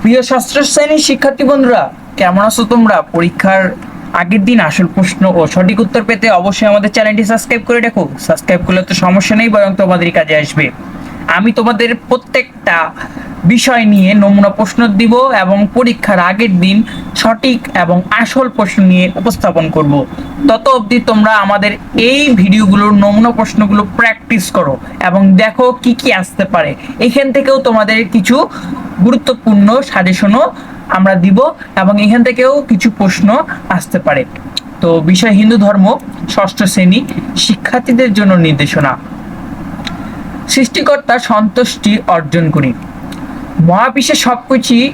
প্রিয় ষষ্ঠ শ্রেণীর শিক্ষার্থী বন্ধুরা, কেমন আছো তোমরা? পরীক্ষার আগের দিন আসল প্রশ্ন ও সঠিক উত্তর পেতে অবশ্যই আমাদের চ্যানেলটি সাবস্ক্রাইব করে রাখো। সাবস্ক্রাইব করলে তো সমস্যা নেই, বরং তোমাদের কাজে আসবে। আমি তোমাদের প্রত্যেকটা বিষয় নিয়ে নমুনা প্রশ্ন দিব এবং পরীক্ষার আগের দিন সঠিক এবং আসল প্রশ্ন নিয়ে উপস্থাপন করব। তত অবধি তোমরা আমাদের এই ভিডিওগুলোর নমুনা প্রশ্নগুলো প্র্যাকটিস করো এবং দেখো কি কি আসতে পারে। এখান থেকেও তোমাদের কিছু গুরুত্বপূর্ণ সাজেশনও আমরা দিব এবং এখান থেকেও কিছু প্রশ্ন আসতে পারে। তো বিষয় হিন্দু ধর্ম, ষষ্ঠ শ্রেণী শিক্ষার্থীদের জন্য নির্দেশনা। সৃষ্টিকর্তার সন্তুষ্টি অর্জন করি। মহাবিশ্বে সবকিছুই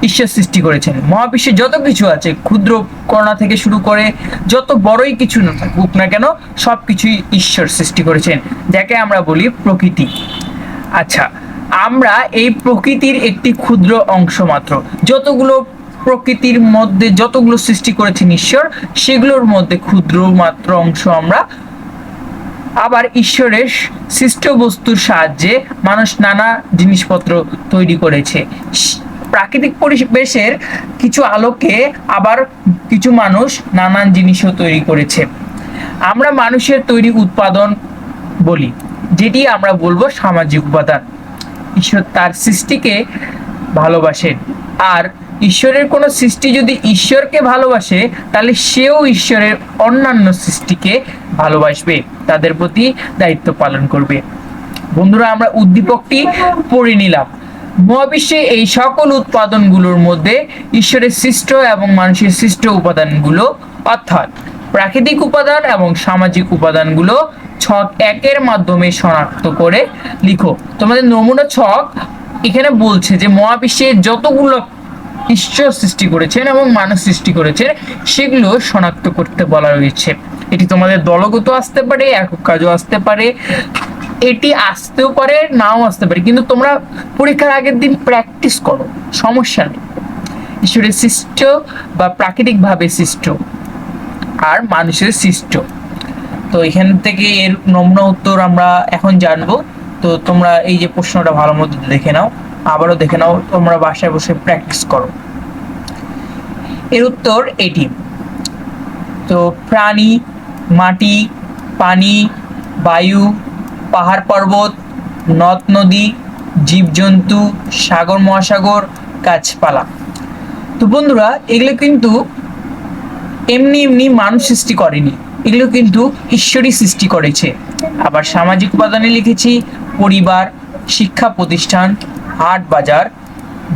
ঈশ্বর সৃষ্টি করেছেন। মহাবিশ্বে যত কিছু আছে, ক্ষুদ্র কণা থেকে শুরু করে যত বড়ই কিছু না থাকুক না কেন, সবকিছুই ঈশ্বর সৃষ্টি করেছেন, যাকে আমরা বলি প্রকৃতি। আচ্ছা, আমরা এই প্রকৃতির একটি ক্ষুদ্র অংশ মাত্র। যতগুলো প্রকৃতির মধ্যে যতগুলো সৃষ্টি করেছেন ঈশ্বর, সেগুলোর মধ্যে ক্ষুদ্র মাত্র অংশ আমরা। আবার ঈশ্বরের সৃষ্ট বস্তুর সাহায্যে মানুষ নানা জিনিসপত্র তৈরি করেছে। প্রাকৃতিক পরিবেশের কিছু আলোকে আবার কিছু মানুষ নানান জিনিসও তৈরি করেছে। আমরা মানুষের তৈরি উৎপাদন বলি, যেটি আমরা বলবো সামাজিক উপাদান। ঈশ্বর তার সৃষ্টিকে ভালোবাসেন, আর ঈশ্বরের কোনো সৃষ্টি যদি ঈশ্বরকে ভালোবাসে, তাহলে সেও ঈশ্বরের অন্যান্য সৃষ্টিকে ভালোবাসবে, তাদের প্রতি দায়িত্ব পালন করবে। বন্ধুরা, আমরা উদ্দীপকটি পড়ে নিলাম। মহাবিশ্বে এই সকল উৎপাদনগুলোর মধ্যে ঈশ্বরের সৃষ্ট এবং মানুষের সৃষ্ট উপাদানগুলো, অর্থাৎ প্রাকৃতিক উপাদান এবং সামাজিক উপাদানগুলো ছক একের মাধ্যমে শনাক্ত করে লিখো। তোমাদের নমুনা ছক এখানে বলছে যে মহাবিশ্বে যতগুলো ঈশ্বর সৃষ্টি করেছেন এবং মানুষ সৃষ্টি করেছেন, সেগুলো শনাক্ত করতে বলা রয়েছে। এটি তোমাদের দলগত আসতে পারে, একক কাজও আসতে পারে, এটি আসতেও পারে, নাও আসতে পারে, কিন্তু তোমরা পরীক্ষার আগের দিন প্র্যাকটিস করো, সমস্যা নেই। ঈশ্বরের সৃষ্ট বা প্রাকৃতিক ভাবে সৃষ্ট আর মানুষের সৃষ্ট। তো এখান থেকে এর নমুনা উত্তর আমরা এখন জানবো। তো তোমরা এই যে প্রশ্নটা ভালো মতো দেখে নাও, আবারও দেখে নাও, তোমরা বাসায় বসে প্র্যাকটিস করো। এর উত্তর এটি। তো প্রাণী, মাটি, পানি, বায়ু, পাহাড় পর্বত, নদ নদী, জীবজন্তু, সাগর মহাসাগর, গাছপালা। তো বন্ধুরা, এগুলো কিন্তু এমনি এমনি মানুষ সৃষ্টি করেনি, এগুলো কিন্তু ঈশ্বরই সৃষ্টি করেছে। আবার সামাজিক উপাদানে লিখেছি পরিবার, শিক্ষা প্রতিষ্ঠান, হাট বাজার,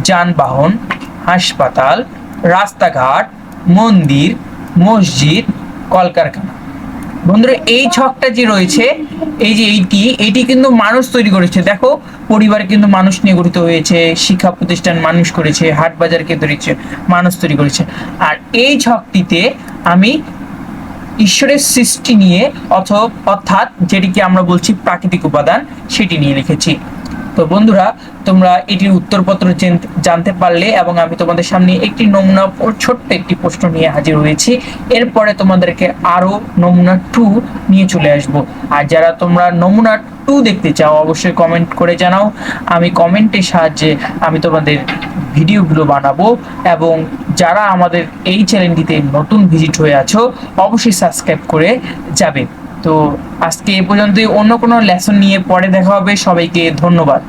যানবাহন, হাসপাতাল, রাস্তাঘাট, মন্দির, মসজিদ, কলকারখানা। বন্ধুরা, এই ছকটা যে রয়েছে, এই যে এইটি কিন্তু মানুষ তৈরি করেছে। দেখো, পরিবার কিন্তু মানুষ নিয়ে গঠিত হয়েছে, শিক্ষা প্রতিষ্ঠান মানুষ করেছে, হাট বাজারকে তৈরিছে মানুষ তৈরি করেছে। আর এই ছকটিতে আমি ঈশ্বরের সৃষ্টি নিয়ে অর্থাৎ যেটিকে আমরা বলছি প্রাকৃতিক উপাদান, সেটি নিয়ে লিখেছি। তো বন্ধুরা, তোমরা এটির উত্তরপত্র জানতে পারলে এবং আমি তোমাদের সামনে একটি নমুনা ছোট্ট একটি প্রশ্ন নিয়ে হাজির হয়েছি। এরপরে তোমাদেরকে আরো নমুনা 2 নিয়ে চলে আসব। আর যারা তোমরা নমুনা 2 দেখতে চাও, অবশ্যই কমেন্ট করে জানাও। আমি কমেন্টের সাহায্যে আমি তোমাদের ভিডিওগুলো বানাবো। এবং যারা আমাদের এই চ্যানেলটিতে নতুন ভিজিট হয়ে আছো, অবশ্যই সাবস্ক্রাইব করে যাবে। তো আজকে এ পর্যন্তই। অন্য কোনো লেসন নিয়ে পরে দেখা হবে। সবাইকে ধন্যবাদ।